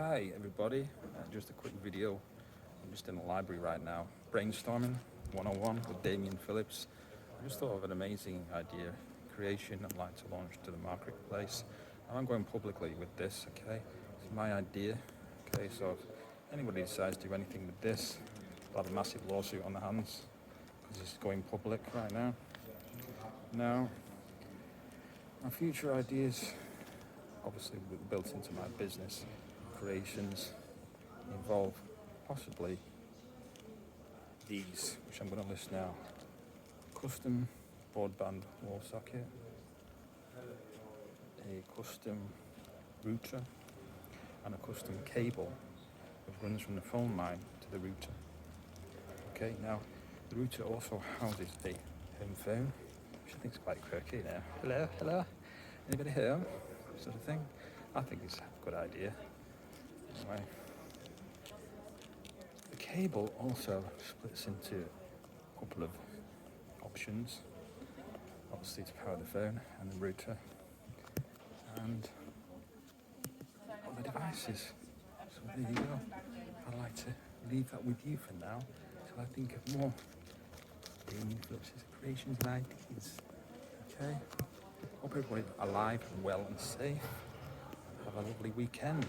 Hi everybody, just a quick video. I'm just in the library right now, brainstorming 101 with Damien Phillips. I just thought of an amazing idea, creation I'd like to launch to the marketplace. And I'm going publicly with this, okay? It's my idea, okay? So if anybody decides to do anything with this, I'll have a massive lawsuit on the hands because it's going public right now. Now, my future ideas, obviously built into my business creations, involve possibly these, which I'm going to list now: custom broadband wall socket, a custom router, and a custom cable that runs from the phone line to the router. Okay, now the router also houses a home phone, which I think is quite quirky now. Hello, anybody home? Sort of thing. I think it's a good idea. Anyway, the cable also splits into a couple of options, obviously to power the phone and the router and other devices. So there you go. I'd like to leave that with you for now till I think of more Damien Phillips' creations and ideas. Okay? Hope everybody's alive and well and safe. Have a lovely weekend.